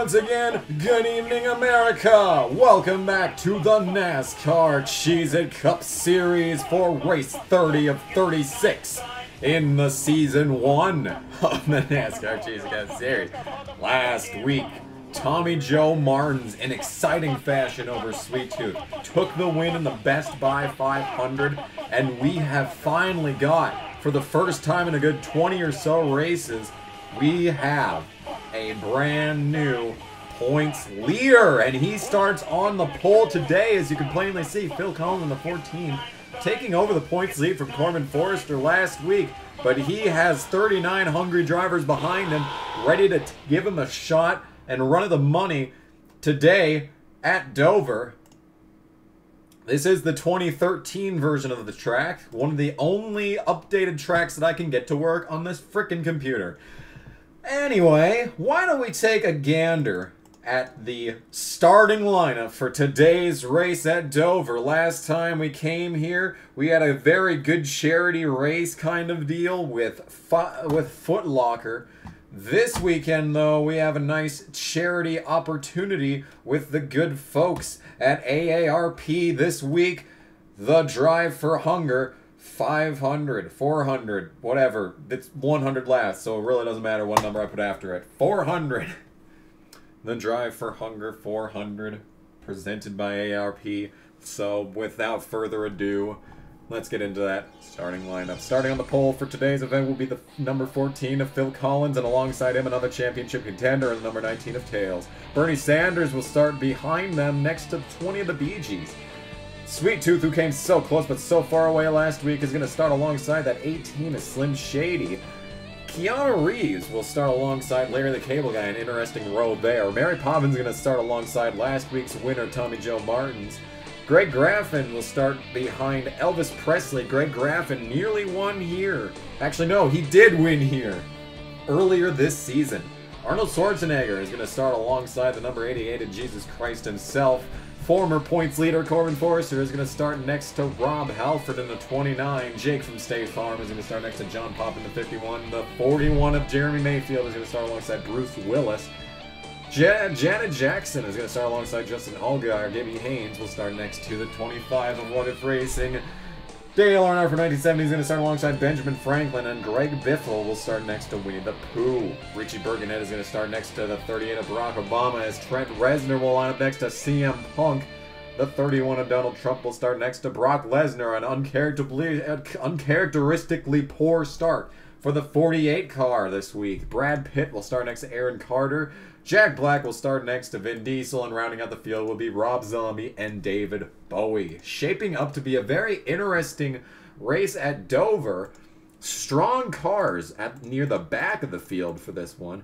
once again, good evening America! Welcome back to the NASCAR Cheez Cup Series for race 30 of 36 in the Season 1 of the NASCAR Cheez Cup Series. Last week, Tommy Joe Martins, in exciting fashion over Sweet Tooth, took the win in the Best Buy 500, and we have finally got, for the first time in a good 20 or so races, we have a brand new points leader, and he starts on the pole today. As you can plainly see, Phil Collins in the 14, taking over the points lead from Corbin Forrester last week, but he has 39 hungry drivers behind him, ready to give him a shot and run of the money today at Dover. This is the 2013 version of the track, one of the only updated tracks that I can get to work on this frickin' computer. Anyway, why don't we take a gander at the starting lineup for today's race at Dover. Last time we came here, we had a very good charity race kind of deal with Foot Locker. This weekend, though, we have a nice charity opportunity with the good folks at AARP. This week, the Drive for Hunger, 500, 400, whatever. It's 100 last, so it really doesn't matter what number I put after it. 400. The Drive for Hunger 400, presented by AARP. So, without further ado, let's get into that starting lineup. Starting on the pole for today's event will be the number 14 of Phil Collins, and alongside him another championship contender in the number 19 of Tails. Bernie Sanders will start behind them next to 20 of the Bee Gees. Sweet Tooth, who came so close but so far away last week, is going to start alongside that 18 of Slim Shady. Keanu Reeves will start alongside Larry the Cable Guy, an interesting row there. Mary Poppins is going to start alongside last week's winner, Tommy Joe Martins. Greg Graffin will start behind Elvis Presley. Greg Graffin nearly won here. Actually, no, he did win here earlier this season. Arnold Schwarzenegger is going to start alongside the number 88 of Jesus Christ himself. Former points leader Corbin Forrester is going to start next to Rob Halford in the 29. Jake from State Farm is going to start next to John Pop in the 51. The 41 of Jeremy Mayfield is going to start alongside Bruce Willis. Janet Jackson is going to start alongside Justin Allgaier. Gibby Haynes will start next to the 25 of What If Racing. Dale Earnhardt for 1970 is going to start alongside Benjamin Franklin, and Greg Biffle will start next to Winnie the Pooh. Richie Burgonett is going to start next to the 38 of Barack Obama, as Trent Reznor will line up next to CM Punk. The 31 of Donald Trump will start next to Brock Lesnar, an uncharacteristically poor start for the 48 car this week. Brad Pitt will start next to Aaron Carter. Jack Black will start next to Vin Diesel, and rounding out the field will be Rob Zombie and David Bowie. Shaping up to be a very interesting race at Dover. Strong cars near the back of the field for this one.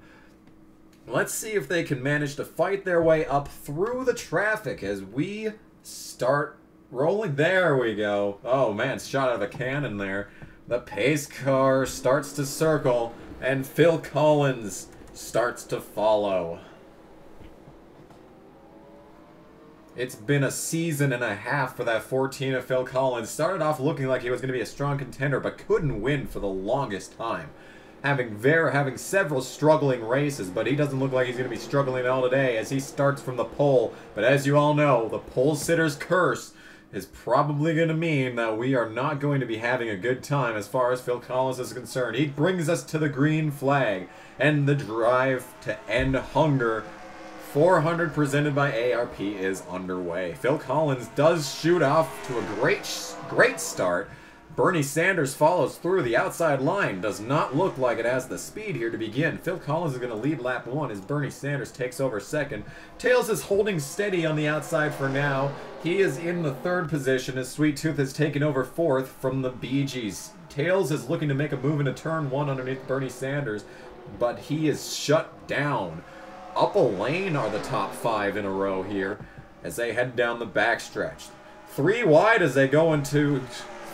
Let's see if they can manage to fight their way up through the traffic as we start rolling. There we go. Oh man, shot out of a cannon there. The pace car starts to circle, and Phil Collins starts to follow. It's been a season and a half for that 14 of Phil Collins. Started off looking like he was going to be a strong contender, but couldn't win for the longest time. Having several struggling races, but he doesn't look like he's going to be struggling at all today as he starts from the pole. But as you all know, the pole sitter's curse is probably going to mean that we are not going to be having a good time as far as Phil Collins is concerned. He brings us to the green flag, and the Drive to End Hunger 400 presented by ARP is underway. Phil Collins does shoot off to a great start. Bernie Sanders follows through. The outside line does not look like it has the speed here to begin. Phil Collins is going to lead lap 1 as Bernie Sanders takes over second. Tails is holding steady on the outside for now. He is in the 3rd position as Sweet Tooth has taken over 4th from the Bee Gees. Tails is looking to make a move into turn 1 underneath Bernie Sanders, but he is shut down. Up a lane are the top 5 in a row here as they head down the backstretch. 3 wide as they go into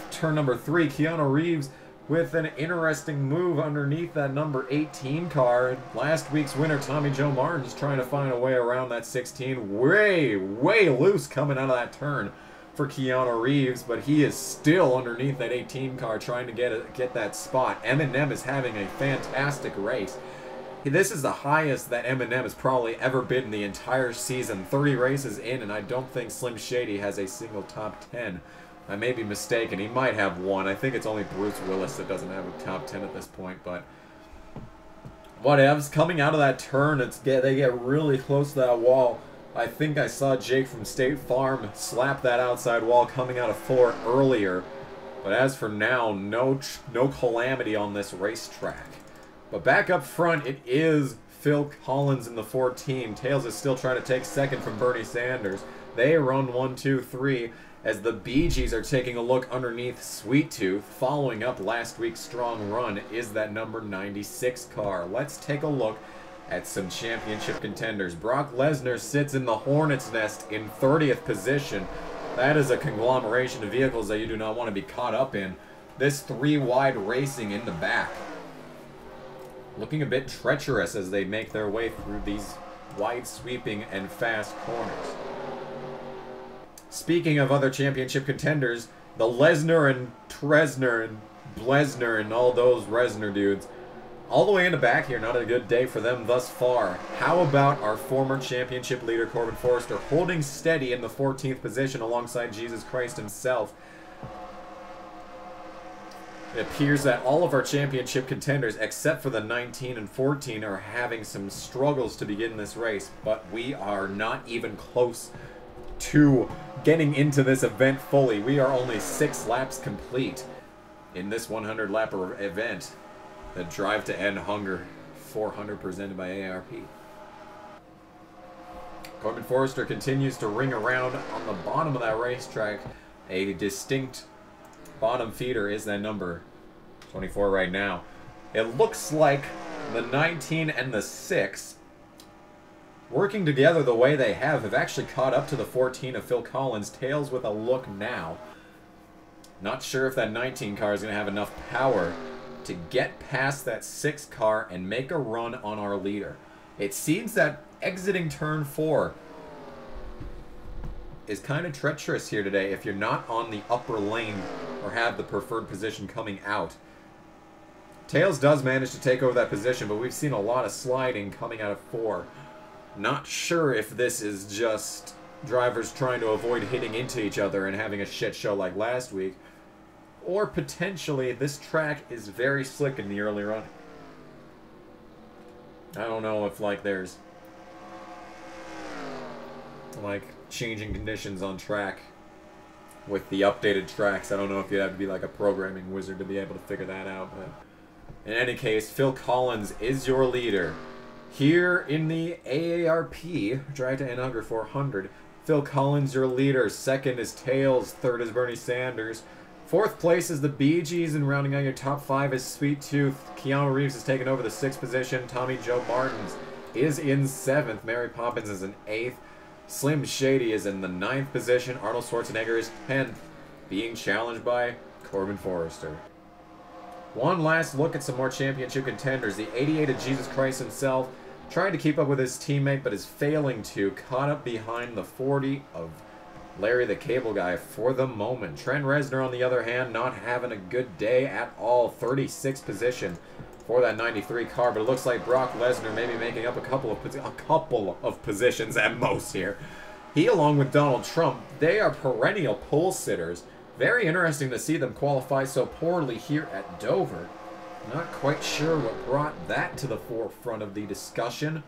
turn number 3. Keanu Reeves with an interesting move underneath that number 18 car. Last week's winner, Tommy Joe Martins, trying to find a way around that 16. Way loose coming out of that turn for Keanu Reeves, but he is still underneath that 18 car trying to get that spot. Eminem is having a fantastic race. This is the highest that Eminem has probably ever been in the entire season. 30 races in, and I don't think Slim Shady has a single top 10. I may be mistaken. He might have one. I think it's only Bruce Willis that doesn't have a top 10 at this point, but whatevs. Coming out of that turn, they get really close to that wall. I think I saw Jake from State Farm slap that outside wall coming out of 4 earlier. But as for now, no calamity on this racetrack. But back up front, it is Phil Collins in the 14. Tails is still trying to take second from Bernie Sanders. They run 1, 2, 3 as the Bee Gees are taking a look underneath Sweet Tooth. Following up last week's strong run is that number 96 car. Let's take a look at some championship contenders. Brock Lesnar sits in the Hornet's Nest in 30th position. That is a conglomeration of vehicles that you do not want to be caught up in. This 3-wide racing in the back, looking a bit treacherous as they make their way through these wide sweeping and fast corners. Speaking of other championship contenders, the Lesnar and Tresner and Blesner and all those Resner dudes, all the way in the back here, not a good day for them thus far. How about our former championship leader, Corbin Forrester, holding steady in the 14th position alongside Jesus Christ himself? It appears that all of our championship contenders, except for the 19 and 14, are having some struggles to begin this race, but we are not even close to getting into this event fully. We are only 6 laps complete in this 100-lap event. The Drive to End Hunger 400 presented by ARP. Corbin Forrester continues to ring around on the bottom of that racetrack. A distinct bottom feeder is that number 24 right now. It looks like the 19 and the 6, working together the way they have actually caught up to the 14 of Phil Collins. Tails with a look now. Not sure if that 19 car is going to have enough power to get past that 6 car and make a run on our leader. It seems that exiting turn 4 is kind of treacherous here today if you're not on the upper lane or have the preferred position coming out. Tails does manage to take over that position, but we've seen a lot of sliding coming out of 4. Not sure if this is just drivers trying to avoid hitting into each other and having a shit show like last week, or potentially this track is very slick in the early running. I don't know if there's changing conditions on track with the updated tracks. I don't know if you have to be like a programming wizard to be able to figure that out, but in any case, Phil Collins is your leader. Here in the AARP, Drive to End Hunger 400, Phil Collins your leader. Second is Tails. Third is Bernie Sanders. 4th place is the Bee Gees, and rounding out your top 5 is Sweet Tooth. Keanu Reeves has taken over the 6th position. Tommy Joe Martins is in 7th. Mary Poppins is in 8th. Slim Shady is in the 9th position. Arnold Schwarzenegger is 10th, being challenged by Corbin Forrester. One last look at some more championship contenders. The 88 of Jesus Christ himself, trying to keep up with his teammate, but is failing to. Caught up behind the 40 of Larry the Cable Guy for the moment. Trent Reznor, on the other hand, not having a good day at all. 36th position for that 93 car, but it looks like Brock Lesnar may be making up a couple of positions at most here. He, along with Donald Trump, they are perennial pole sitters. Very interesting to see them qualify so poorly here at Dover. Not quite sure what brought that to the forefront of the discussion.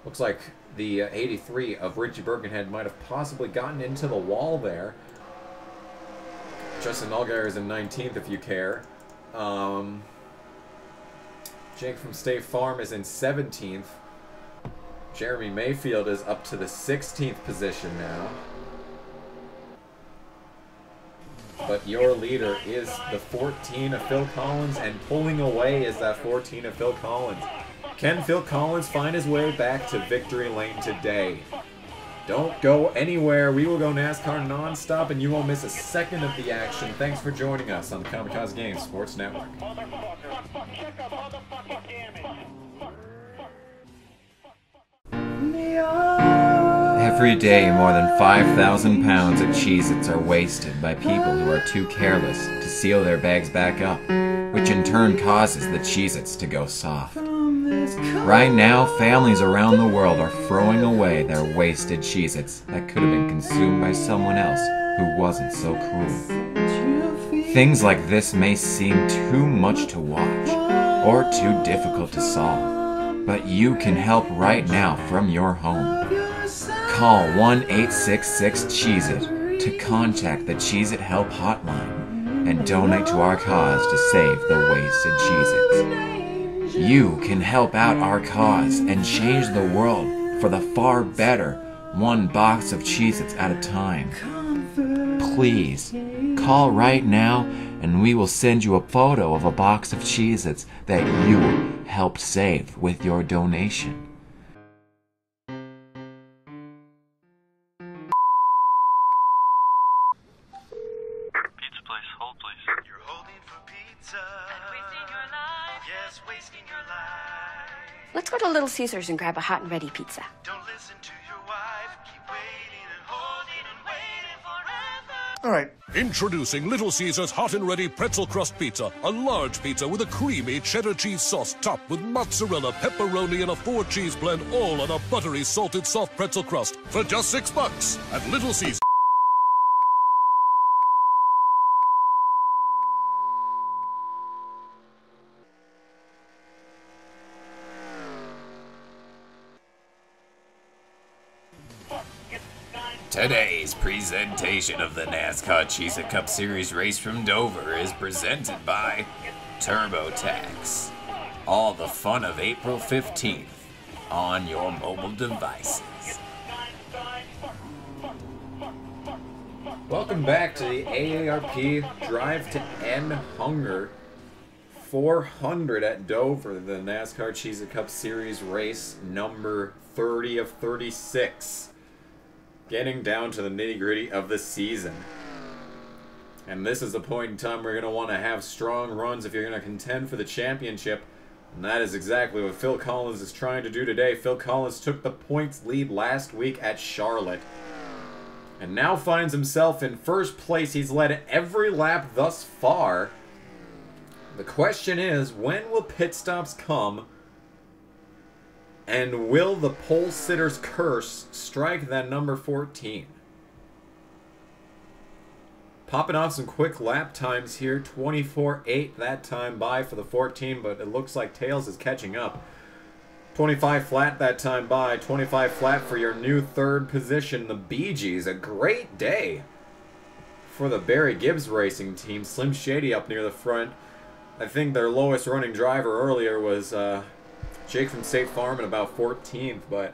Looks like the 83 of Richie Birkenhead might have possibly gotten into the wall there. Justin Allgaier is in 19th if you care. Jake from State Farm is in 17th. Jeremy Mayfield is up to the 16th position now. But your leader is the 14 of Phil Collins, and pulling away is that 14 of Phil Collins. Can Phil Collins find his way back to victory lane today? Don't go anywhere. We will go NASCAR non-stop, and you won't miss a second of the action. Thanks for joining us on the Kamikaze Games Sports Network. Every day, more than 5,000 pounds of Cheez-Its are wasted by people who are too careless to seal their bags back up, which in turn causes the Cheez-Its to go soft. Right now, families around the world are throwing away their wasted Cheez-Its that could have been consumed by someone else who wasn't so cruel. Things like this may seem too much to watch or too difficult to solve, but you can help right now from your home. Call 1-866-CHEEZ-IT to contact the Cheez-It Help Hotline and donate to our cause to save the wasted Cheez-Its. You can help out our cause and change the world for the far better, one box of Cheez-Its at a time. Please, call right now and we will send you a photo of a box of Cheez-Its that you helped save with your donation. Pizza place, hold please. You're holding for pizza. And wasting your life. Yes, wasting your life. Let's go to Little Caesars and grab a hot and ready pizza. Don't listen to your wife. Keep waiting and holding and waiting forever. All right. Introducing Little Caesars Hot and Ready Pretzel Crust Pizza. A large pizza with a creamy cheddar cheese sauce topped with mozzarella, pepperoni, and a 4-cheese blend, all on a buttery, salted, soft pretzel crust for just $6 at Little Caesars. Today's presentation of the Nascar Cheez-It Cup Series race from Dover is presented by TurboTax. All the fun of April 15th on your mobile devices. Welcome back to the AARP Drive to End Hunger 400 at Dover, the NASCAR Cheez-It Cup Series race number 30 of 36. Getting down to the nitty-gritty of the season. And this is the point in time where you're going to want to have strong runs if you're going to contend for the championship. And that is exactly what Phil Collins is trying to do today. Phil Collins took the points lead last week at Charlotte, and now finds himself in first place. He's led every lap thus far. The question is, when will pit stops come? And will the pole sitter's curse strike that number 14? Popping off some quick lap times here. 24.8 that time by for the 14, but it looks like Tails is catching up. 25 flat that time by. 25 flat for your new third position, the Bee Gees. A great day for the Barry Gibbs Racing team. Slim Shady up near the front. I think their lowest running driver earlier was Jake from State Farm at about 14th, but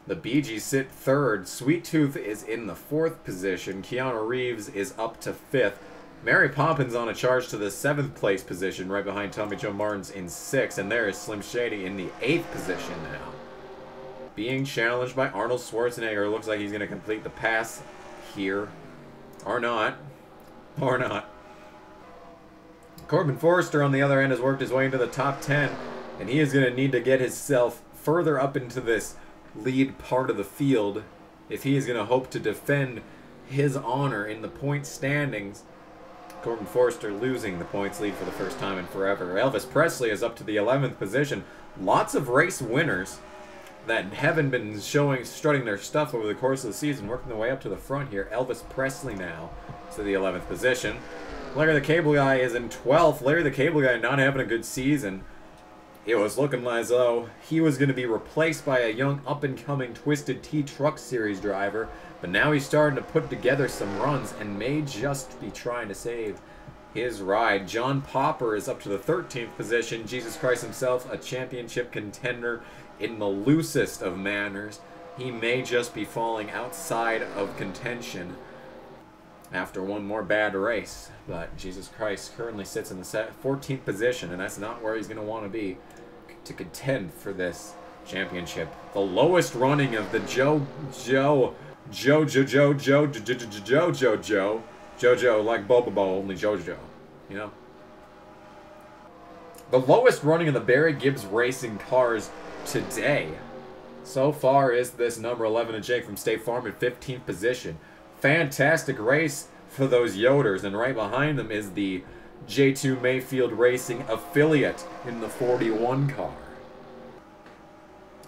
the Bee Gees sit third. Sweet Tooth is in the 4th position. Keanu Reeves is up to 5th. Mary Poppins on a charge to the 7th place position, right behind Tommy Joe Martins in 6th, and there is Slim Shady in the 8th position now. Being challenged by Arnold Schwarzenegger. Looks like he's going to complete the pass here. Or not. Or not. Corbin Forrester on the other end has worked his way into the top 10. And he is going to need to get himself further up into this lead part of the field if he is going to hope to defend his honor in the point standings. Corbin Forrester losing the points lead for the first time in forever. Elvis Presley is up to the 11th position. Lots of race winners that haven't been strutting their stuff over the course of the season, working their way up to the front here. Elvis Presley now to the 11th position. Larry the Cable Guy is in 12th. Larry the Cable Guy not having a good season. It was looking as though he was going to be replaced by a young up-and-coming Twisted Tea Truck Series driver, but now he's starting to put together some runs and may just be trying to save his ride. John Popper is up to the 13th position. Jesus Christ himself, a championship contender in the loosest of manners. He may just be falling outside of contention after one more bad race, but Jesus Christ currently sits in the 14th position, and that's not where he's going to want to be to contend for this championship. The lowest running of the JoJo like Boba Bowl, only JoJo, you know. The lowest running of the Barry Gibbs Racing cars today so far is this number 11 of Jake from State Farm in 15th position. Fantastic race for those Yoders, and right behind them is the J2 Mayfield Racing affiliate in the 41 car.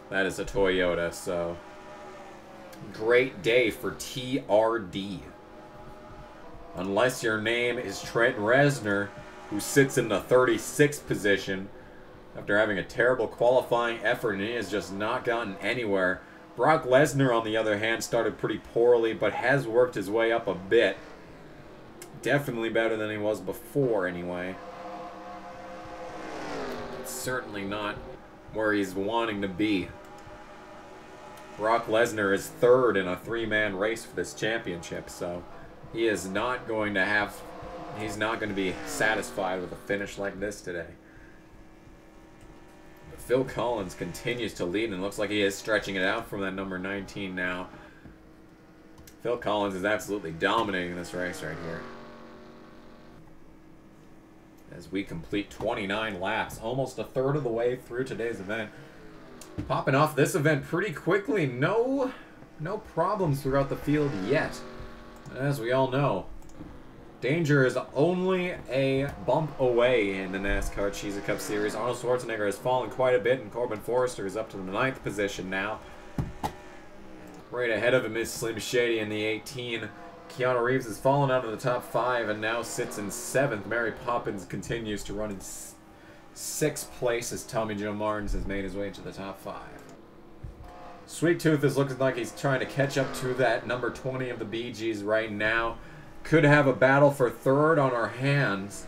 That is a Toyota, so great day for TRD. Unless your name is Trent Reznor, who sits in the 36th position after having a terrible qualifying effort, and he has just not gotten anywhere. Brock Lesnar, on the other hand, started pretty poorly, but has worked his way up a bit. Definitely better than he was before, anyway. It's certainly not where he's wanting to be. Brock Lesnar is third in a three-man race for this championship, so he is not going to have... He's not going to be satisfied with a finish like this today. But Phil Collins continues to lead, and looks like he is stretching it out from that number 19 now. Phil Collins is absolutely dominating this race right here. As we complete 29 laps, almost a third of the way through today's event. Popping off this event pretty quickly. No problems throughout the field yet. As we all know, danger is only a bump away in the NASCAR Cheez Cup Series. Arnold Schwarzenegger has fallen quite a bit, and Corbin Forrester is up to the 9th position now. Right ahead of him is Slim Shady in the 18. Keanu Reeves has fallen out of the top 5 and now sits in 7th. Mary Poppins continues to run in 6th place as Tommy Joe Martins has made his way to the top 5. Sweet Tooth is looking like he's trying to catch up to that number 20 of the Bee Gees right now. Could have a battle for third on our hands.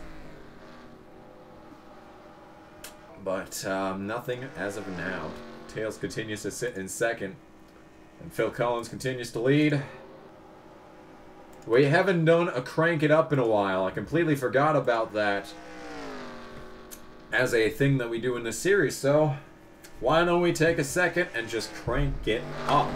But nothing as of now. Tails continues to sit in 2nd. And Phil Collins continues to lead. We haven't done a crank it up in a while. I completely forgot about that as a thing that we do in this series. So why don't we take a second and just crank it up?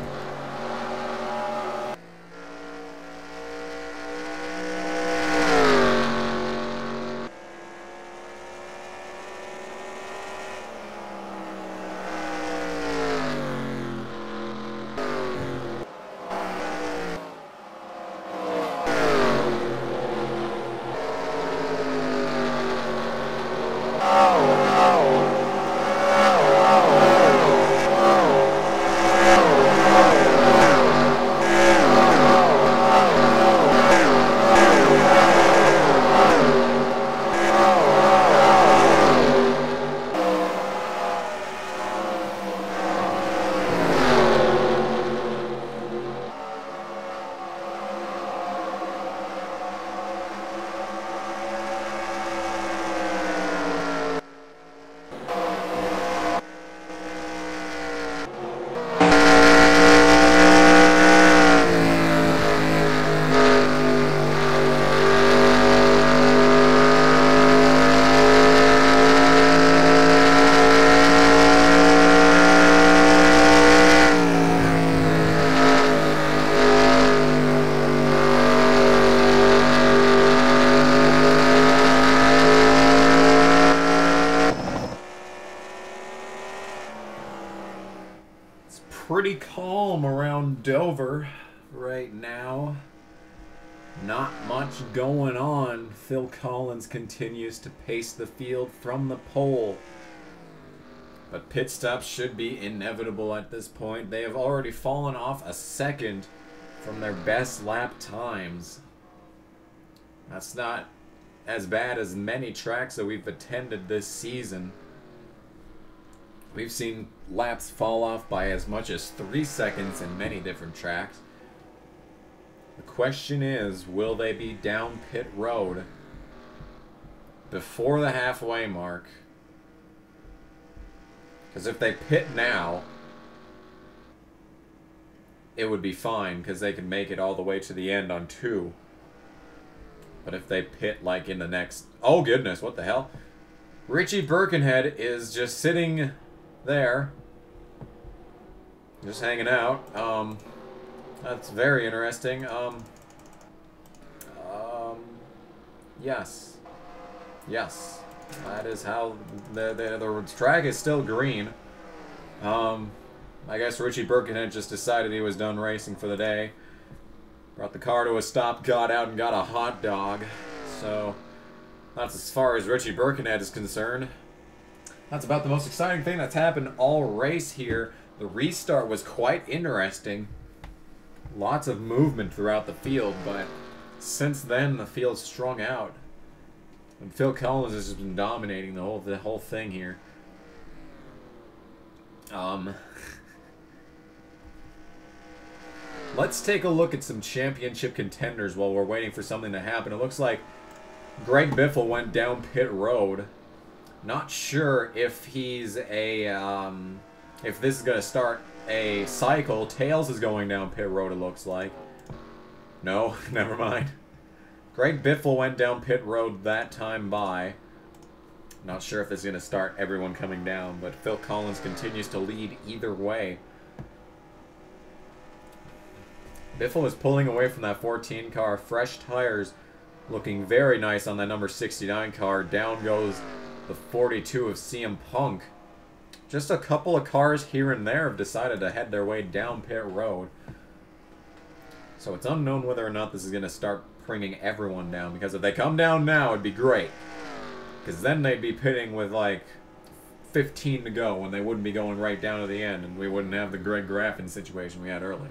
Pretty calm around Dover right now. Not much going on. Phil Collins continues to pace the field from the pole. But pit stops should be inevitable at this point. They have already fallen off a second from their best lap times. That's not as bad as many tracks that we've attended this season. We've seen laps fall off by as much as 3 seconds in many different tracks. The question is, will they be down pit road before the halfway mark? Because if they pit now, it would be fine because they can make it all the way to the end on 2. But if they pit like in the next... Oh goodness, what the hell? Richie Birkenhead is just sitting there, just hanging out. That's very interesting. Yes, that is how the track is still green. I guess Richie Birkenhead just decided he was done racing for the day. Brought the car to a stop, got out and got a hot dog. So that's as far as Richie Birkenhead is concerned. That's about the most exciting thing that's happened all race here. The restart was quite interesting. Lots of movement throughout the field, but since then the field's strung out. And Phil Collins has just been dominating the whole thing here. Let's take a look at some championship contenders while we're waiting for something to happen. It looks like Greg Biffle went down pit road. Not sure if he's a, if this is going to start a cycle. Tails is going down pit road, it looks like. No, never mind. Greg Biffle went down pit road that time by. Not sure if this is going to start everyone coming down, but Phil Collins continues to lead either way. Biffle is pulling away from that 14 car. Fresh tires looking very nice on that number 69 car. Down goes the 42 of CM Punk. Just a couple of cars here and there have decided to head their way down pit road. So it's unknown whether or not this is going to start bringing everyone down. Because if they come down now, it'd be great. Because then they'd be pitting with like 15 to go when they wouldn't be going right down to the end. And we wouldn't have the Greg Graffin situation we had earlier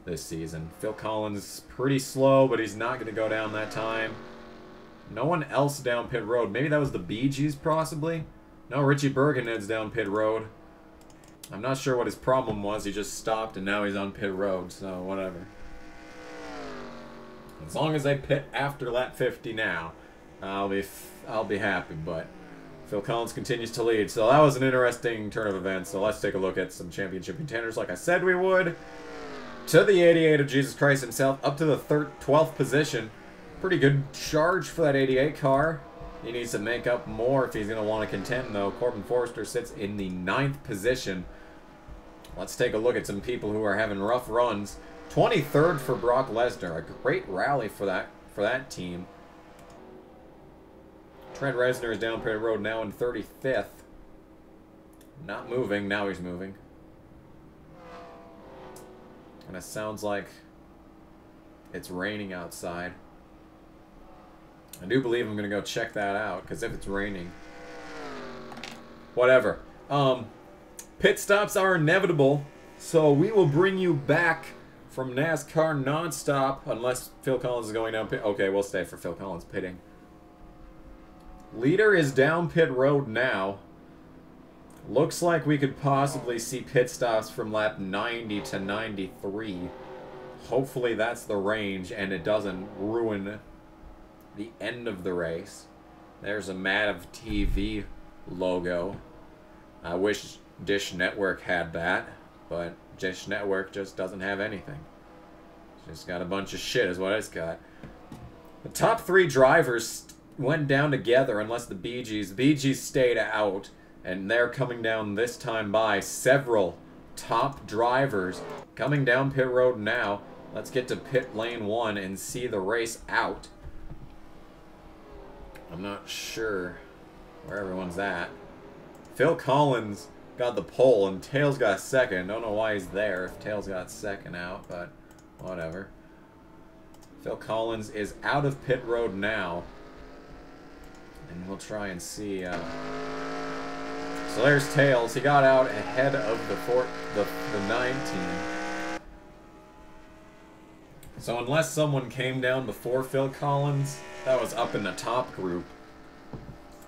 this season. Phil Collins pretty slow, but he's not going to go down that time. No one else down pit road. Maybe that was the Bee Gees, possibly? No, Richie Bergen heads down pit road. I'm not sure what his problem was. He just stopped, and now he's on pit road, so whatever. As long as they pit after lap 50 now, I'll be happy, but Phil Collins continues to lead. So that was an interesting turn of events. So let's take a look at some championship contenders like I said we would. To the 88 of Jesus Christ himself, up to the 12th position. Pretty good charge for that 88 car. He needs to make up more if he's going to want to contend, though. Corbin Forrester sits in the 9th position. Let's take a look at some people who are having rough runs. 23rd for Brock Lesnar. A great rally for that team. Trent Reznor is down pit road now in 35th. Not moving. Now he's moving. And it sounds like it's raining outside. I do believe I'm going to go check that out, because if it's raining... Whatever. Pit stops are inevitable, so we will bring you back from NASCAR nonstop, unless Phil Collins is going down pit... Okay, we'll stay for Phil Collins pitting. Leader is down pit road now. Looks like we could possibly see pit stops from lap 90 to 93. Hopefully that's the range and it doesn't ruin the end of the race. There's a Mav TV logo. I wish Dish Network had that, but Dish Network just doesn't have anything. It's just got a bunch of shit is what it's got. The top 3 drivers went down together unless the Bee Gees. The Bee Gees stayed out. And they're coming down this time by several top drivers coming down pit road now. Let's get to pit lane 1 and see the race out. I'm not sure where everyone's at. Phil Collins got the pole and Tails got second. Don't know why he's there if Tails got second out, but whatever. Phil Collins is out of pit road now. And we'll try and see... So there's Tails. He got out ahead of the 19. So unless someone came down before Phil Collins, that was up in the top group,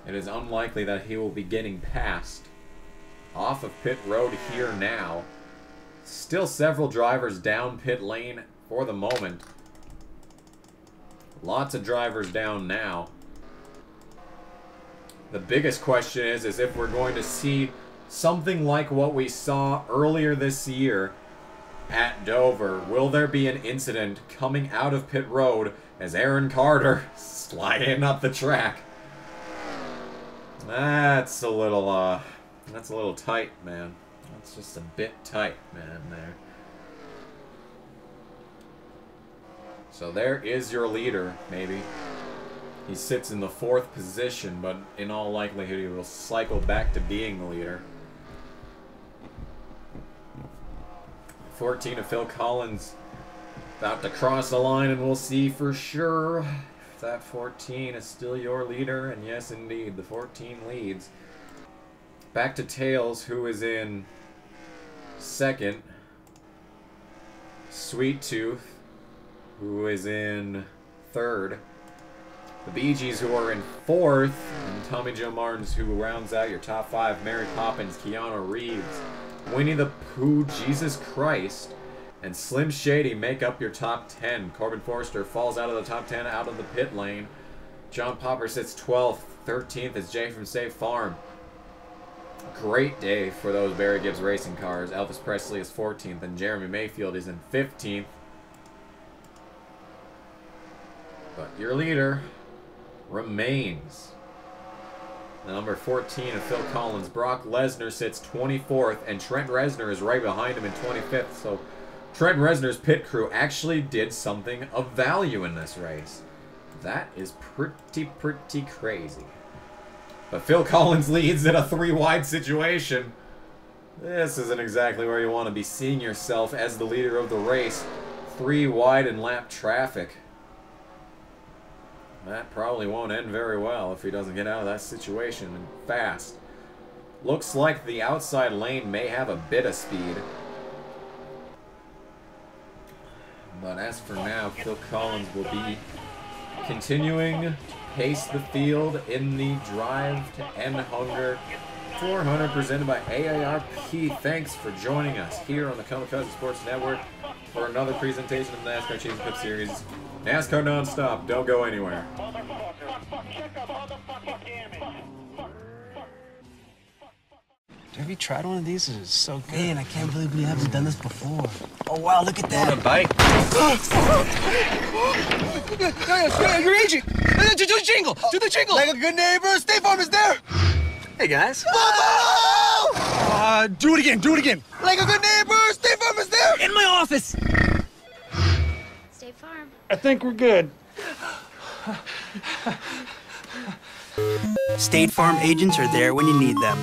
it is unlikely that he will be getting passed. Off of pit road here now. Still several drivers down pit lane for the moment. Lots of drivers down now. The biggest question is if we're going to see something like what we saw earlier this year at Dover. Will there be an incident coming out of pit road as Aaron Carter sliding up the track? That's a little tight, man. That's just a bit tight, man, there. So there is your leader, maybe. He sits in the 4th position, but in all likelihood he will cycle back to being the leader. 14 of Phil Collins about to cross the line, and we'll see for sure if that 14 is still your leader. And yes, indeed, the 14 leads. Back to Tails, who is in second. Sweet Tooth, who is in third. The Bee Gees, who are in fourth. And Tommy Joe Martins, who rounds out your top 5. Mary Poppins, Keanu Reeves, Winnie the Pooh, Jesus Christ, and Slim Shady make up your top 10. Corbin Forster falls out of the top 10, out of the pit lane. John Popper sits 12th. 13th is Jay from State Farm. Great day for those Barry Gibbs racing cars. Elvis Presley is 14th, and Jeremy Mayfield is in 15th. But your leader remains the number 14 of Phil Collins. Brock Lesnar sits 24th, and Trent Reznor is right behind him in 25th. So Trent Reznor's pit crew actually did something of value in this race. That is pretty crazy. But Phil Collins leads in a 3-wide situation. This isn't exactly where you want to be seeing yourself as the leader of the race. 3 wide in lap traffic. That probably won't end very well if he doesn't get out of that situation and fast. Looks like the outside lane may have a bit of speed. But as for now, Phil Collins will be continuing to pace the field in the Drive to End Hunger 400 presented by AARP. Thanks for joining us here on the Kamikaze Sports Network for another presentation of the NASCAR Cheez Cup Series. NASCAR nonstop. Don't go anywhere. Have you tried one of these? It's so good. Man, I can't believe we haven't done this before. Oh, wow, look at that. Want a bite? Yeah, your agent. Do the jingle. Do the jingle. Like a good neighbor, State Farm is there. Hey, guys. Whoa! Do it again. Do it again. Like a good neighbor, State Farm is there. In my office. State Farm. I think we're good. State Farm agents are there when you need them.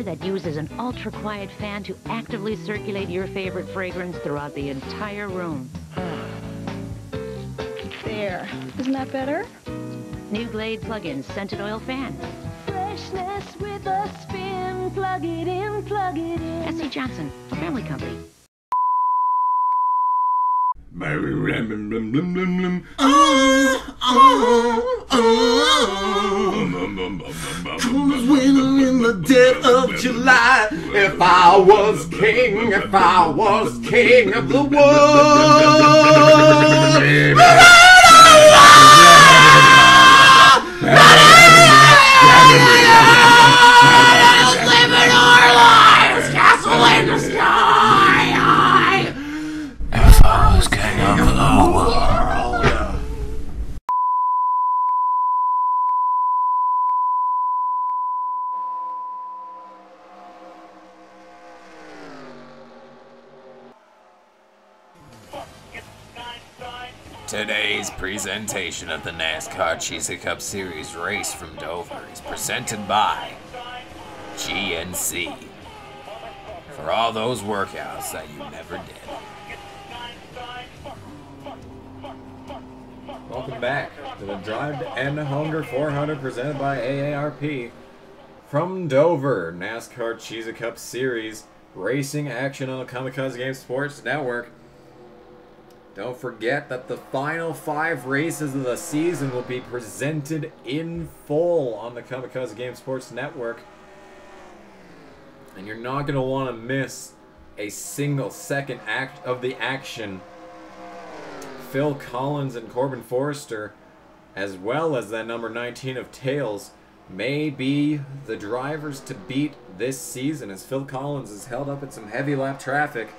That uses an ultra-quiet fan to actively circulate your favorite fragrance throughout the entire room. There. Isn't that better? New Glade plug-in scented oil fan. Freshness with a spin. Plug it in, plug it in. S.C. Johnson, a family company. Coolest winter in the dead of July. If I was king of the world, living our lives, castle in the sky. If I was king of the world. Today's presentation of the NASCAR Cheez Cup Series race from Dover is presented by GNC. For all those workouts that you never did. Welcome back to the Drive to End Hunger 400 presented by AARP. From Dover, NASCAR Cheez Cup Series racing action on the Kamikaze Game Sports Network. Don't forget that the final 5 races of the season will be presented in full on the Kamikaze Game Sports Network. And you're not going to want to miss a single second act of the action. Phil Collins and Corbin Forster, as well as that number 19 of Tails, may be the drivers to beat this season, as Phil Collins is held up in some heavy lap traffic.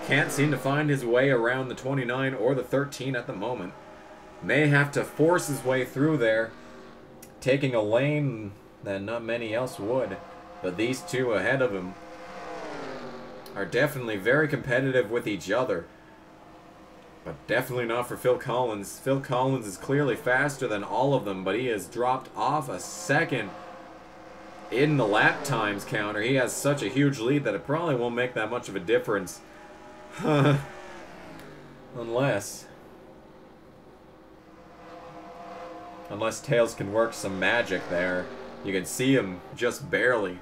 Can't seem to find his way around the 29 or the 13 at the moment. May have to force his way through there, taking a lane that not many else would. But these two ahead of him are definitely very competitive with each other. But definitely not for Phil Collins. Phil Collins is clearly faster than all of them, but he has dropped off a second in the lap times counter. He has such a huge lead that it probably won't make that much of a difference. Unless Tails can work some magic there. You can see him just barely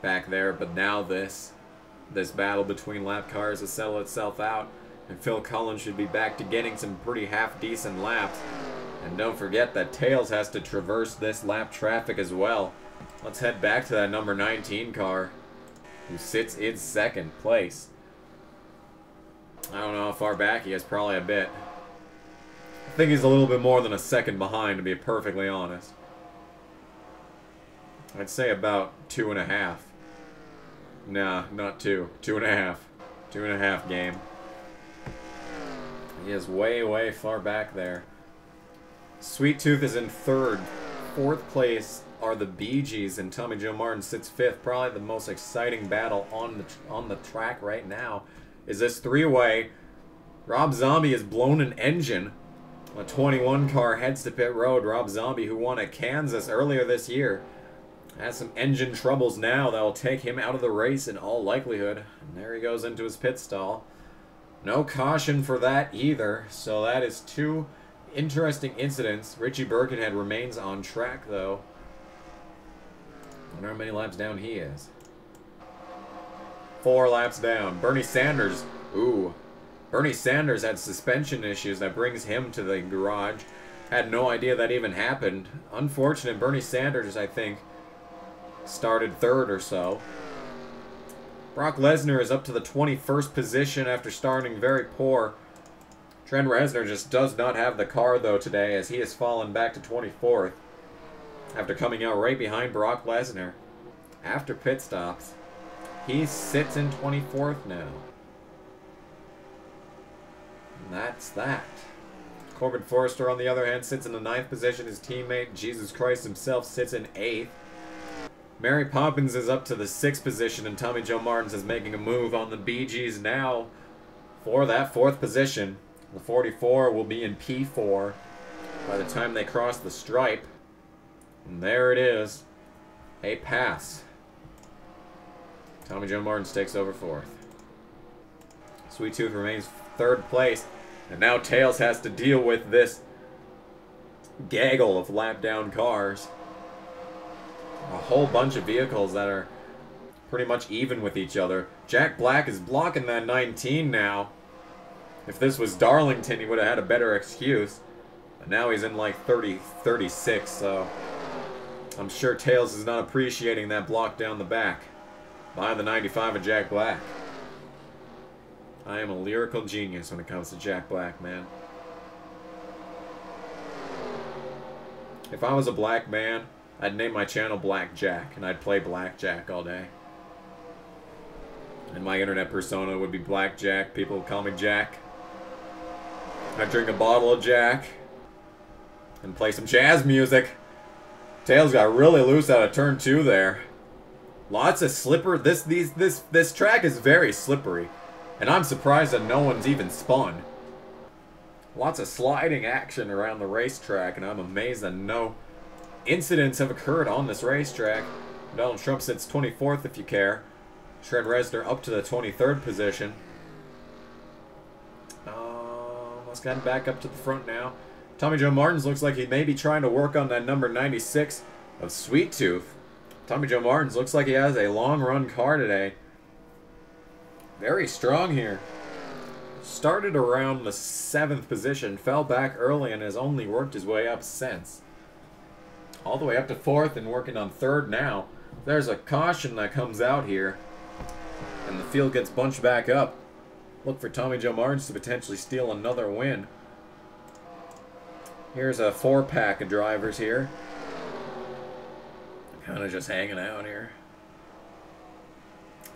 back there, but now this battle between lap cars has settled itself out, and Phil Collins should be back to getting some pretty half-decent laps. And don't forget that Tails has to traverse this lap traffic as well. Let's head back to that number 19 car, who sits in second place. I don't know how far back he is, probably a bit. I think he's a little bit more than a second behind, to be perfectly honest. I'd say about 2.5. Nah, not 2. 2.5. 2.5 game. He is way, way far back there. Sweet Tooth is in third. Fourth place are the Bee Gees, and Tommy Joe Martin sits fifth. Probably the most exciting battle on the track right now is this three-way. Rob Zombie has blown an engine. A 21 car heads to pit road. Rob Zombie, who won at Kansas earlier this year, has some engine troubles now that will take him out of the race in all likelihood. And there he goes into his pit stall. No caution for that either, so that is two interesting incidents. Richie Birkenhead remains on track, though. I wonder how many laps down he is. 4 laps down. Bernie Sanders. Ooh. Bernie Sanders had suspension issues. That brings him to the garage. Had no idea that even happened. Unfortunate. Bernie Sanders, I think, started third or so. Brock Lesnar is up to the 21st position after starting very poor. Trent Reznor just does not have the car, though, today, as he has fallen back to 24th after coming out right behind Brock Lesnar after pit stops. He sits in 24th now. And that's that. Corbin Forrester, on the other hand, sits in the 9th position. His teammate, Jesus Christ himself, sits in 8th. Mary Poppins is up to the 6th position, and Tommy Joe Martins is making a move on the Bee Gees now for that 4th position. The 44 will be in P4 by the time they cross the stripe. And there it is. A pass. Tommy Joe Martins takes over 4th. Sweet Tooth remains 3rd place. And now Tails has to deal with this gaggle of lap-down cars. A whole bunch of vehicles that are pretty much even with each other. Jack Black is blocking that 19 now. If this was Darlington, he would have had a better excuse. But now he's in like 36, so I'm sure Tails is not appreciating that block down the back. Behind the 95 of Jack Black. I am a lyrical genius when it comes to Jack Black, man. If I was a black man, I'd name my channel Black Jack, and I'd play Blackjack all day. And my internet persona would be Blackjack. People would call me Jack. I'd drink a bottle of Jack and play some jazz music. Tails got really loose out of turn 2 there. Lots of slipper. This track is very slippery, and I'm surprised that no one's even spun. Lots of sliding action around the racetrack, and I'm amazed that no incidents have occurred on this racetrack. Donald Trump sits 24th if you care. Trent Reznor up to the 23rd position. Let's get back up to the front now. Tommy Joe Martins looks like he may be trying to work on that number 96 of Sweet Tooth. Tommy Joe Martins looks like he has a long run car today. Very strong here. Started around the 7th position, fell back early, and has only worked his way up since. All the way up to 4th and working on 3rd now. There's a caution that comes out here, and the field gets bunched back up. Look for Tommy Joe Martins to potentially steal another win. Here's a 4-pack of drivers here. Kind of just hanging out here.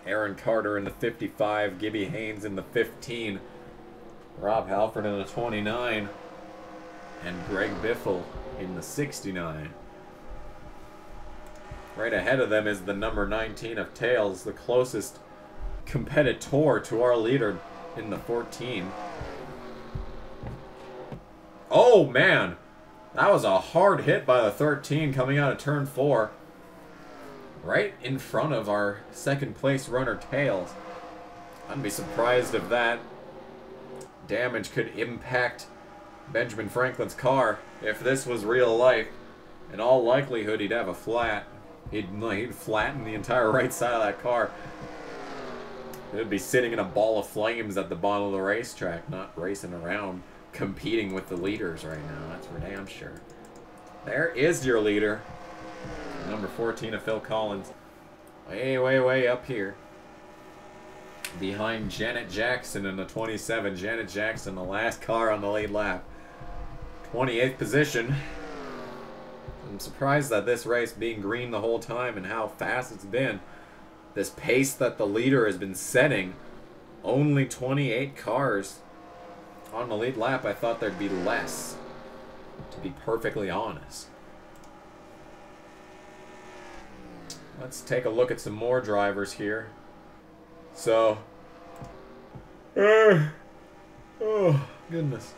Aaron Carter in the 55, Gibby Haynes in the 15, Rob Halford in the 29, and Greg Biffle in the 69. Right ahead of them is the number 19 of Tails, the closest competitor to our leader in the 14. Oh man, that was a hard hit by the 13 coming out of turn 4. right in front of our second place runner Tails. I'd be surprised if that damage could impact Benjamin Franklin's car. If this was real life, in all likelihood he'd have a flat. He'd flatten the entire right side of that car. It would be sitting in a ball of flames at the bottom of the racetrack, not racing around, competing with the leaders right now. That's for damn sure. There is your leader. Number 14 of Phil Collins. Way up here. Behind Janet Jackson in the 27. Janet Jackson, the last car on the lead lap. 28th position. I'm surprised that this race being green the whole time and how fast it's been. This pace that the leader has been setting. Only 28 cars on the lead lap. I thought there'd be less, to be perfectly honest. Let's take a look at some more drivers here. So, oh goodness.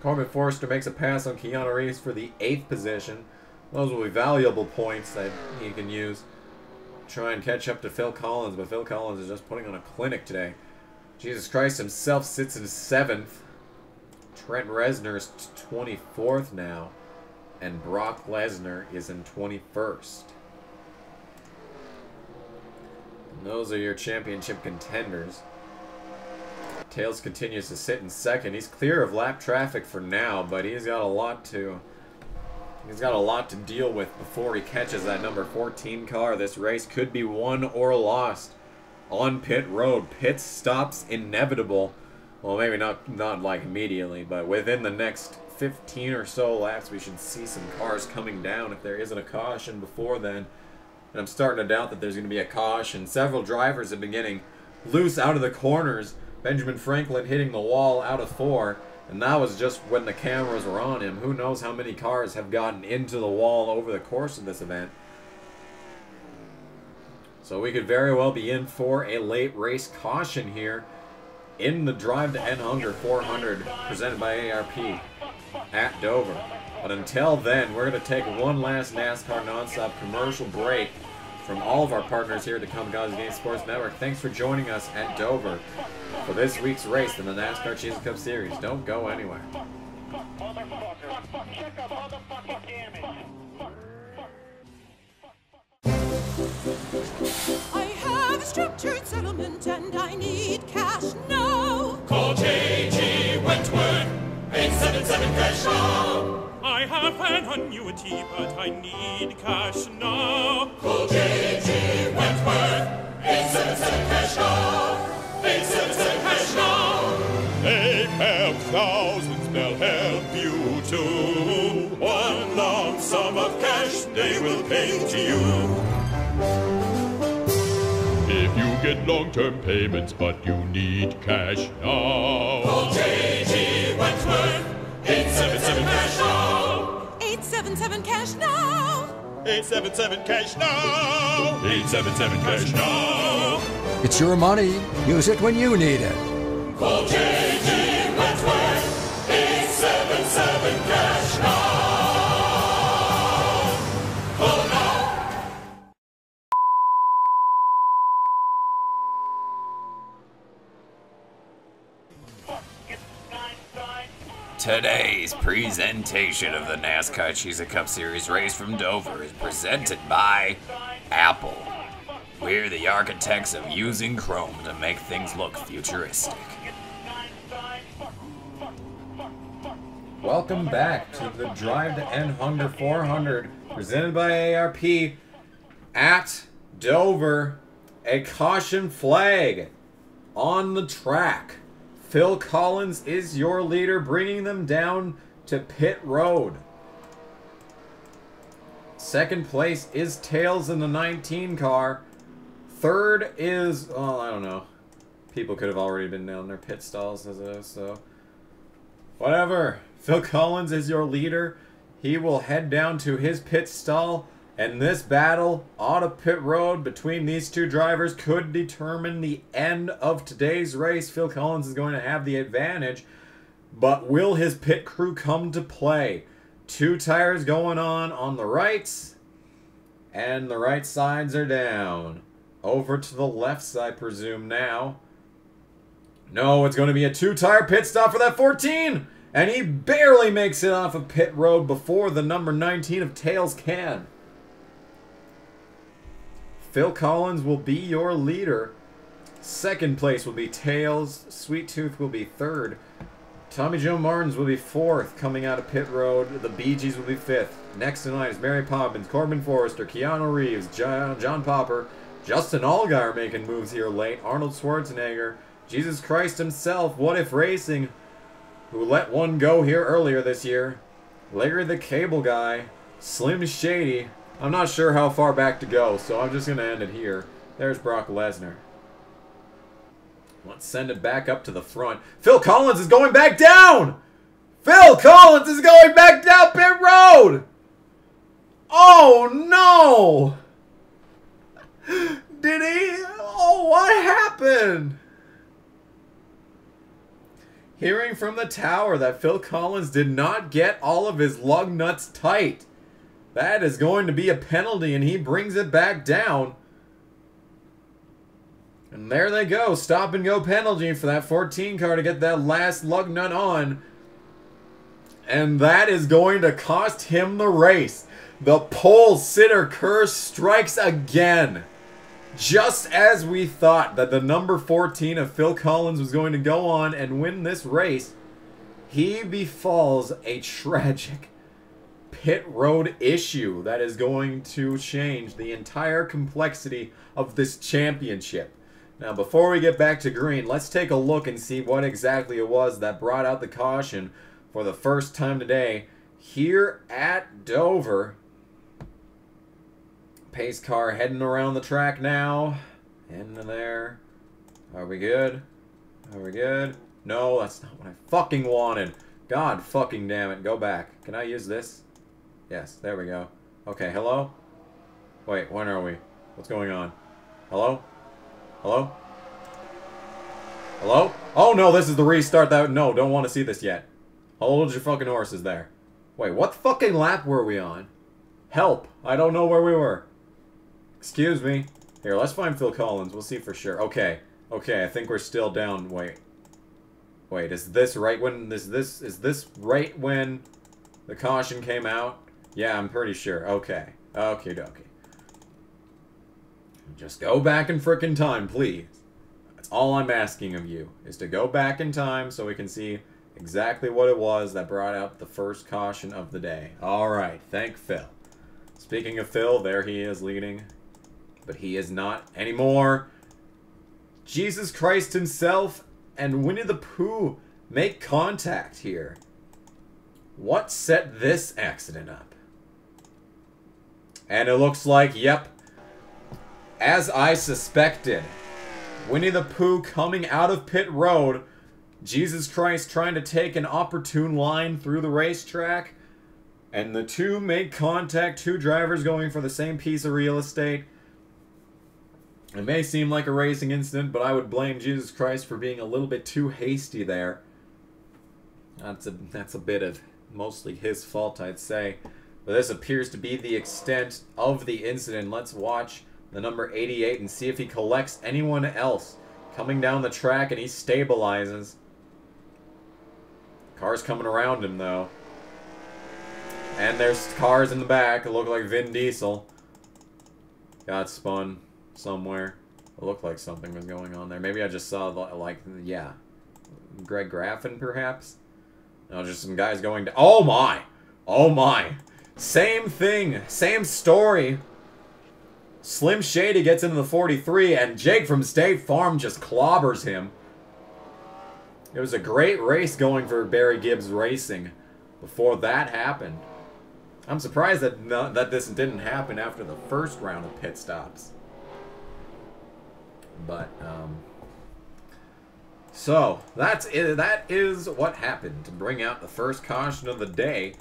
Corbin Forrester makes a pass on Keanu Reeves for the 8th position. Those will be valuable points that he can use. Try and catch up to Phil Collins, but Phil Collins is just putting on a clinic today. Jesus Christ himself sits in 7th. Trent Reznor is 24th now. And Brock Lesnar is in 21st. And those are your championship contenders. Tails continues to sit in 2nd. He's clear of lap traffic for now, but he's got a lot to deal with before he catches that number 14 car. This race could be won or lost on pit road. Pit stops inevitable. Well, maybe not like immediately, but within the next 15 or so laps, we should see some cars coming down if there isn't a caution before then. And I'm starting to doubt that there's going to be a caution. Several drivers have been getting loose out of the corners. Benjamin Franklin hitting the wall out of 4. And that was just when the cameras were on him. Who knows how many cars have gotten into the wall over the course of this event. So we could very well be in for a late race caution here in the Drive to End Hunger 400 presented by ARP at Dover. But until then, we're going to take one last NASCAR Nonstop commercial break from all of our partners here at the Kamikaze Game Sports Network. Thanks for joining us at Dover for this week's race in the NASCAR Cheez Cup Series. Don't go anywhere. I have a structured settlement and I need cash now. Call J.G. Wentworth, 877 cash now. I have an annuity, but I need cash now. Call J.G. Wentworth, 877 cash now. 877 cash now. They've helped thousands, they'll help you too. One lump sum of cash they will pay to you. If you get long-term payments but you need cash now, call J.G. Wentworth, 877 cash now. 877 cash now. 877 cash now. 877 cash now. It's your money. Use it when you need it. Call J.G. Wentworth, 877 cash now. Call now. Today's presentation of the NASCAR Cheez Cup Series race from Dover is presented by Apple. We're the architects of using chrome to make things look futuristic. Welcome back to the Drive to End Hunger 400 presented by ARP at Dover. A caution flag on the track. Phil Collins is your leader, bringing them down to pit road. Second place is Tails in the 19 car. Third is, well, I don't know. People could have already been down their pit stalls as it is, so whatever. Phil Collins is your leader. He will head down to his pit stall, and this battle on a pit road between these two drivers could determine the end of today's race. Phil Collins is going to have the advantage, but will his pit crew come to play? Two tires going on the rights, And the right sides are down. Over to the lefts, I presume, now. No, it's going to be a two-tire pit stop for that 14! And he barely makes it off of pit road before the number 19 of Tails can. Phil Collins will be your leader. Second place will be Tails. Sweet Tooth will be third. Tommy Joe Martins will be fourth coming out of pit road. The Bee Gees will be fifth. Next in line is Mary Poppins, Corbin Forrester, Keanu Reeves, John Popper, Justin Allgaier making moves here late, Arnold Schwarzenegger, Jesus Christ himself, What If Racing, who let one go here earlier this year, Larry the Cable Guy, Slim Shady. I'm not sure how far back to go, so I'm just going to end it here. There's Brock Lesnar. Let's send it back up to the front. Phil Collins is going back down! Phil Collins is going back down pit road! Oh no! Did he? Oh, what happened? Hearing from the tower that Phil Collins did not get all of his lug nuts tight. That is going to be a penalty, and he brings it back down. And there they go. Stop and go penalty for that 14 car to get that last lug nut on. And that is going to cost him the race. The pole sitter curse strikes again. Just as we thought that the number 14 of Phil Collins was going to go on and win this race, he befalls a tragic pit road issue that is going to change the entire complexity of this championship. Now, before we get back to green, let's take a look and see what exactly it was that brought out the caution for the first time today here at Dover. Pace car heading around the track now. Into there. Are we good? Are we good? No, that's not what I fucking wanted. God fucking damn it. Go back. Can I use this? Yes, there we go. Okay, hello? Wait, when are we? What's going on? Hello? Hello? Hello? Oh no, this is the restart that... No, don't want to see this yet. Hold your fucking horses there. Wait, what fucking lap were we on? Help! I don't know where we were. Excuse me. Here, let's find Phil Collins. We'll see for sure. Okay. Okay, I think we're still down. Wait. Wait, is this right when... Is this right when the caution came out? Yeah, I'm pretty sure. Okay. Okay, dokie. Just go back in frickin' time, please. That's all I'm asking of you, is to go back in time so we can see exactly what it was that brought out the first caution of the day. Alright, thank Phil. Speaking of Phil, there he is leading. But he is not anymore. Jesus Christ himself and Winnie the Pooh make contact here. What set this accident up? And it looks like, yep, as I suspected, Winnie the Pooh coming out of pit road, Jesus Christ trying to take an opportune line through the racetrack, and the two make contact, two drivers going for the same piece of real estate. It may seem like a racing incident, but I would blame Jesus Christ for being a little bit too hasty there. That's a bit of mostly his fault, I'd say. But this appears to be the extent of the incident. Let's watch the number 88 and see if he collects anyone else coming down the track and he stabilizes. Cars coming around him, though. And there's cars in the back that look like Vin Diesel. Got spun somewhere. It looked like something was going on there. Maybe I just saw, like, yeah. Greg Graffin, perhaps? No, just some guys going to... Oh, my! Oh, my! Same thing. Same story. Slim Shady gets into the 43, and Jake from State Farm just clobbers him. It was a great race going for Barry Gibbs Racing before that happened. I'm surprised that this didn't happen after the first round of pit stops. But, so, that is what happened to bring out the first caution of the day.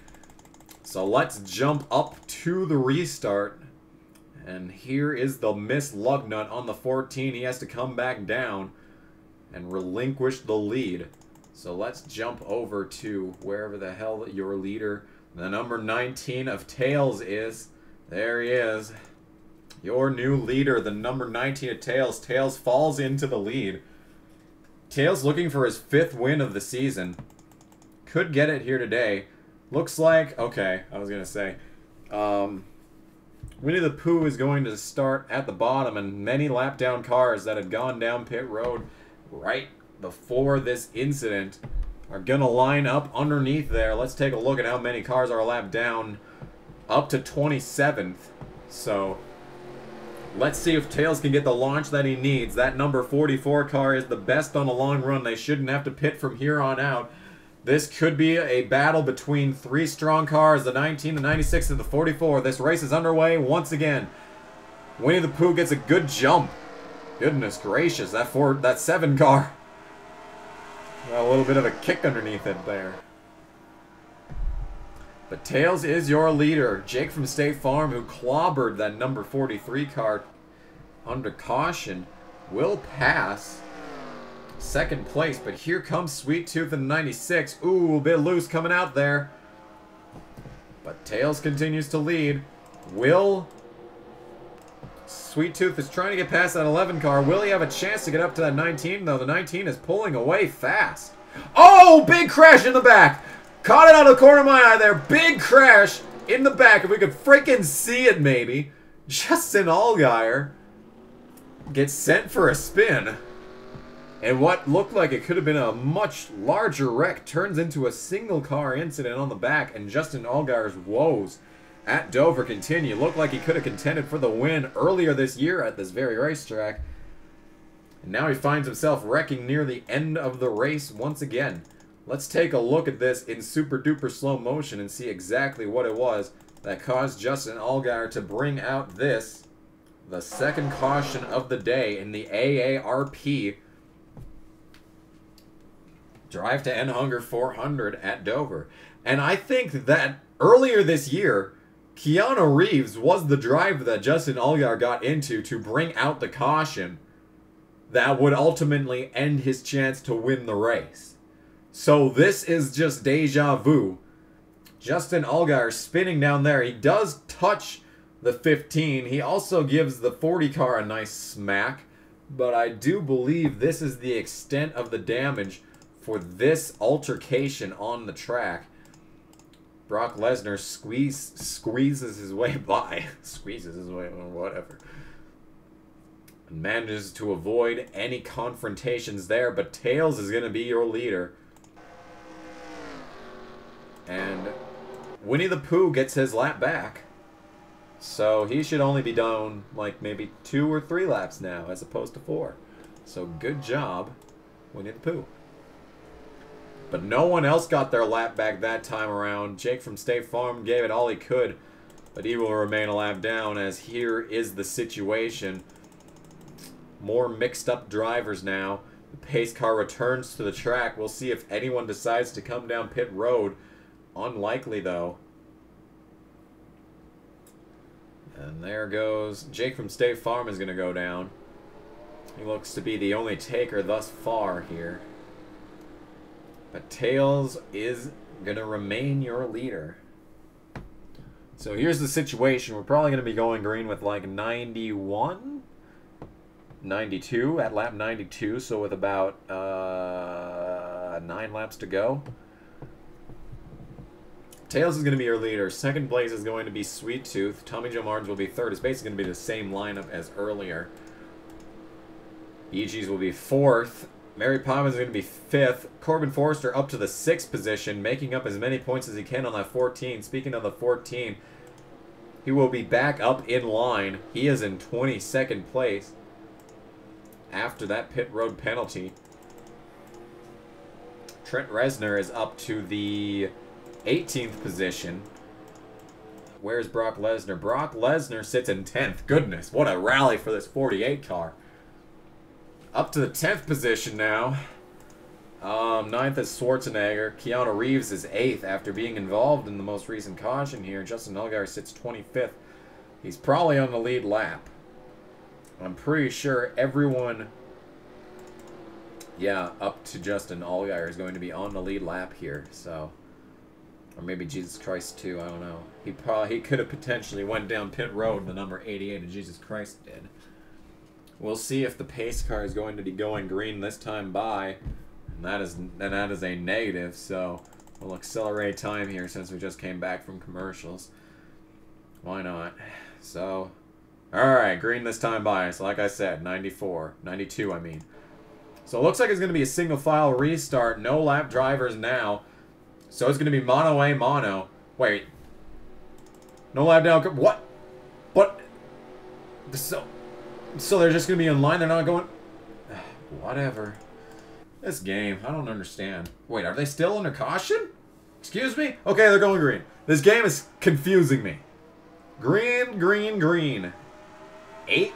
So let's jump up to the restart. And here is the missed lug nut on the 14. He has to come back down and relinquish the lead. So let's jump over to wherever the hell your leader, the number 19 of Tails, is. There he is. Your new leader, the number 19 of Tails. Tails falls into the lead. Tails looking for his 5th win of the season. Could get it here today. Looks like... Okay, I was going to say... Winnie the Pooh is going to start at the bottom, and many lap-down cars that had gone down pit road right before this incident are going to line up underneath there. Let's take a look at how many cars are lapped down. Up to 27th. So, let's see if Tails can get the launch that he needs. That number 44 car is the best on a long run. They shouldn't have to pit from here on out. This could be a battle between 3 strong cars, the 19, the 96, and the 44. This race is underway once again. Winnie the Pooh gets a good jump. Goodness gracious, that 7 car. Got a little bit of a kick underneath it there. But Tails is your leader. Jake from State Farm, who clobbered that number 43 car under caution, will pass 2nd place. But here comes Sweet Tooth in 96. Ooh, a bit loose coming out there. But Tails continues to lead. Sweet Tooth is trying to get past that 11 car. Will he have a chance to get up to that 19, though? The 19 is pulling away fast. Oh, big crash in the back. Caught it out of the corner of my eye there. Big crash in the back. If we could freaking see it, maybe. Justin Allgaier gets sent for a spin. And what looked like it could have been a much larger wreck turns into a single car incident on the back. And Justin Allgaier's woes at Dover continue. Looked like he could have contended for the win earlier this year at this very racetrack. And now he finds himself wrecking near the end of the race once again. Let's take a look at this in super duper slow motion and see exactly what it was that caused Justin Allgaier to bring out this, the 2nd caution of the day in the AARP Drive to End Hunger 400 at Dover. And I think that earlier this year, Keanu Reeves was the driver that Justin Allgaier got into to bring out the caution that would ultimately end his chance to win the race. So this is just deja vu. Justin Allgaier spinning down there. He does touch the 15. He also gives the 40 car a nice smack. But I do believe this is the extent of the damage for this altercation on the track. Brock Lesnar squeezes his way by. Squeezes his way, or whatever. And manages to avoid any confrontations there. But Tails is going to be your leader. And Winnie the Pooh gets his lap back. So he should only be down like maybe 2 or 3 laps now as opposed to 4. So good job, Winnie the Pooh. But no one else got their lap back that time around. Jake from State Farm gave it all he could. But he will remain a lap down as here is the situation. More mixed up drivers now. The pace car returns to the track. We'll see if anyone decides to come down pit road. Unlikely, though. And there goes... Jake from State Farm is going to go down. He looks to be the only taker thus far here. But Tails is going to remain your leader. So here's the situation. We're probably going to be going green with like 91? 92 at lap 92. So with about 9 laps to go. Tails is going to be your leader. 2nd place is going to be Sweet Tooth. Tommy Joe Martins will be 3rd. It's basically going to be the same lineup as earlier. EG's will be 4th. Mary Poppins is going to be 5th. Corbin Forrester up to the 6th position, making up as many points as he can on that 14. Speaking of the 14, he will be back up in line. He is in 22nd place after that pit road penalty. Trent Reznor is up to the 18th position. Where's Brock Lesnar? Brock Lesnar sits in 10th. Goodness, what a rally for this 48 car. Up to the 10th position now. 9th is Schwarzenegger. Keanu Reeves is 8th after being involved in the most recent caution here. Justin Allgaier sits 25th. He's probably on the lead lap. I'm pretty sure everyone, yeah, up to Justin Allgaier is going to be on the lead lap here. So Or maybe Jesus Christ too, I don't know. He could have potentially went down pit road, the number 88 of Jesus Christ did. We'll see if the pace car is going to be going green this time by. And that is a negative, so we'll accelerate time here since we just came back from commercials. Why not? So, alright, green this time by. So like I said, 92 I mean. So it looks like it's going to be a single file restart. No lap drivers now. So it's going to be mono A, mono. Wait. No lap down. What? What? So they're just going to be in line? They're not going... Whatever. This game, I don't understand. Wait, are they still under caution? Excuse me? Okay, they're going green. This game is confusing me. Green, green, green. 8?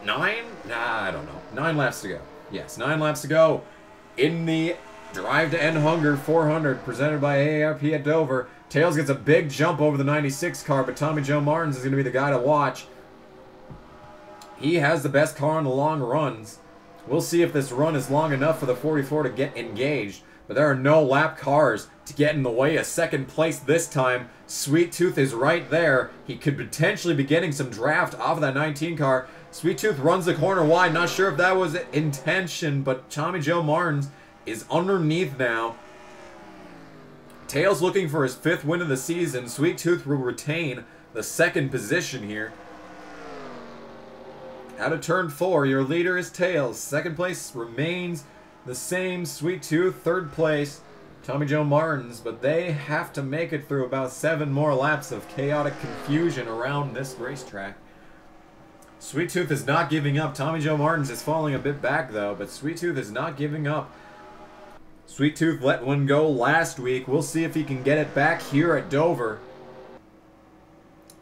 9? Nah, I don't know. 9 laps to go. Yes, 9 laps to go. In the Drive to End Hunger 400 presented by AARP at Dover. Tails gets a big jump over the 96 car, but Tommy Joe Martins is going to be the guy to watch. He has the best car on the long runs. We'll see if this run is long enough for the 44 to get engaged. But there are no lap cars to get in the way of second place this time. Sweet Tooth is right there. He could potentially be getting some draft off of that 19 car. Sweet Tooth runs the corner wide. Not sure if that was intention, but Tommy Joe Martins is underneath now. Tails looking for his 5th win of the season. Sweet Tooth will retain the 2nd position here. Out of turn 4, your leader is Tails. 2nd place remains the same. Sweet Tooth, 3rd place, Tommy Joe Martins. But they have to make it through about 7 more laps of chaotic confusion around this racetrack. Sweet Tooth is not giving up. Tommy Joe Martins is falling a bit back though, but Sweet Tooth is not giving up. Sweet Tooth let one go last week. We'll see if he can get it back here at Dover.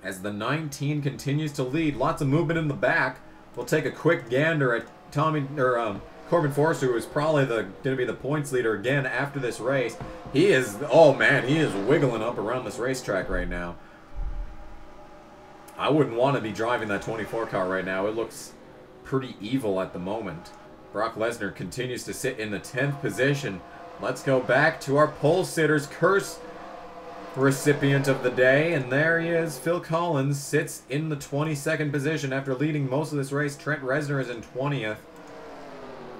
As the 19 continues to lead, lots of movement in the back. We'll take a quick gander at Corbin Forster, who is probably going to be the points leader again after this race. He is, oh man, he is wiggling up around this racetrack right now. I wouldn't want to be driving that 24 car right now. It looks pretty evil at the moment. Brock Lesnar continues to sit in the 10th position. Let's go back to our pole sitter's curse recipient of the day, and there he is. Phil Collins sits in the 22nd position after leading most of this race. Trent Reznor is in 20th.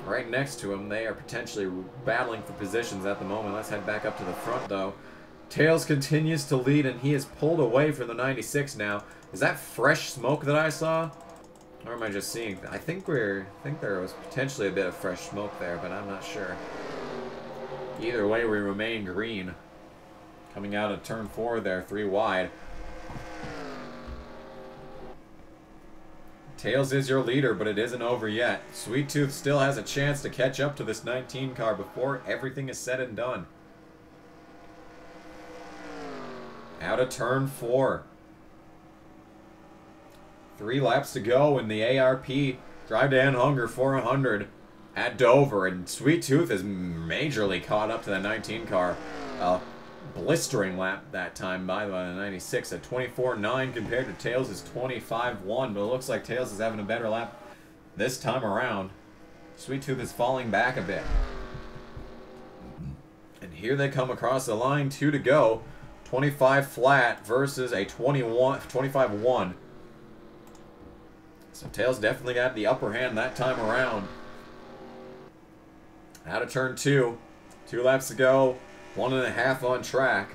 Right next to him, they are potentially battling for positions at the moment. Let's head back up to the front though. Tails continues to lead, and he is pulled away for the 96 now. Is that fresh smoke that I saw? Or am I just seeing? I think there was potentially a bit of fresh smoke there, but I'm not sure. Either way, we remain green. Coming out of turn 4 there, 3 wide. Tails is your leader, but it isn't over yet. Sweet Tooth still has a chance to catch up to this 19 car before everything is said and done. Out of turn 4. 3 laps to go in the ARP Drive to End Hunger 400 at Dover, and Sweet Tooth is majorly caught up to that 19 car. Blistering lap that time by the 96 at 24.9 compared to Tails' 25.1, but it looks like Tails is having a better lap this time around. Sweet Tooth is falling back a bit. And here they come across the line, 2 to go. 25 flat versus a 25.1. So Tails definitely got the upper hand that time around. Out of turn 2. 2 laps to go. 1.5 on track.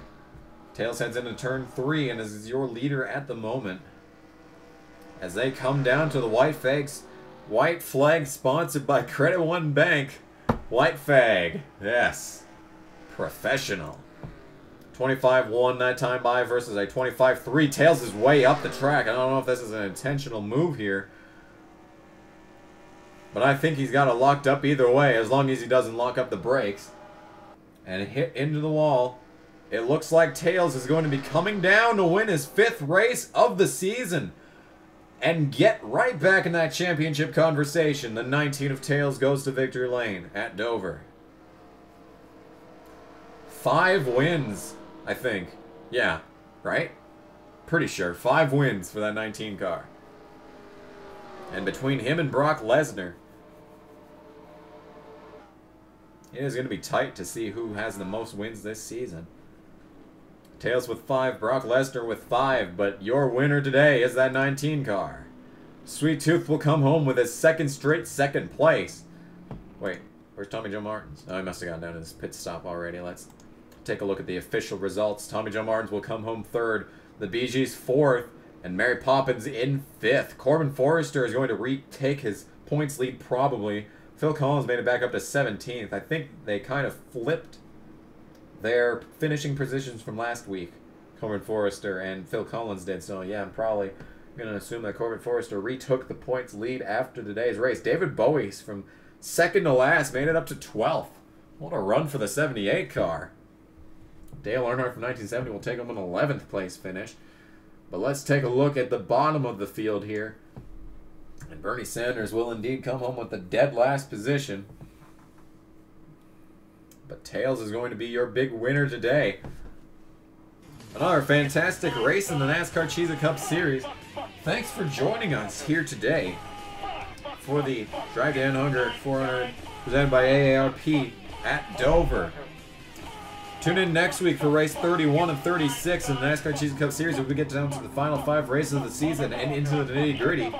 Tails heads into turn 3 and is your leader at the moment. As they come down to the white flags. White flag sponsored by Credit One Bank. White flag. Yes. Professional. 25.1 that time by versus a 25.3. Tails is way up the track. I don't know if this is an intentional move here. But I think he's got it locked up either way, as long as he doesn't lock up the brakes. And hit into the wall. It looks like Tails is going to be coming down to win his 5th race of the season. And get right back in that championship conversation. The 19 of Tails goes to victory lane at Dover. 5 wins, I think. Yeah, right? Pretty sure. 5 wins for that 19 car. And between him and Brock Lesnar, it is going to be tight to see who has the most wins this season. Tails with 5, Brock Lesnar with 5, but your winner today is that 19 car. Sweet Tooth will come home with his second straight second place. Wait, where's Tommy Joe Martins? Oh, he must have gone down to his pit stop already. Let's take a look at the official results. Tommy Joe Martins will come home 3rd, the BG's 4th, and Mary Poppins in 5th. Corbin Forrester is going to retake his points lead probably. Phil Collins made it back up to 17th. I think they kind of flipped their finishing positions from last week. Corbin Forrester and Phil Collins did, so yeah, I'm probably going to assume that Corbin Forrester retook the points lead after today's race. David Bowie's from 2nd to last made it up to 12th. What a run for the 78 car. Dale Earnhardt from 1970 will take him an 11th place finish. But let's take a look at the bottom of the field here. And Bernie Sanders will indeed come home with the dead last position. But Tails is going to be your big winner today. Another fantastic race in the NASCAR Cheez-It Cup Series. Thanks for joining us here today for the Drive to End Hunger 400 presented by AARP at Dover. Tune in next week for race 31 and 36 in the NASCAR Cheez-It Cup Series as we get down to the final 5 races of the season and into the nitty-gritty.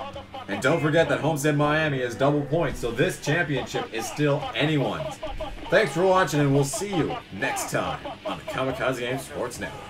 And don't forget that Homestead Miami has double points, so this championship is still anyone's. Thanks for watching, and we'll see you next time on the Kamikaze Games Sports Network.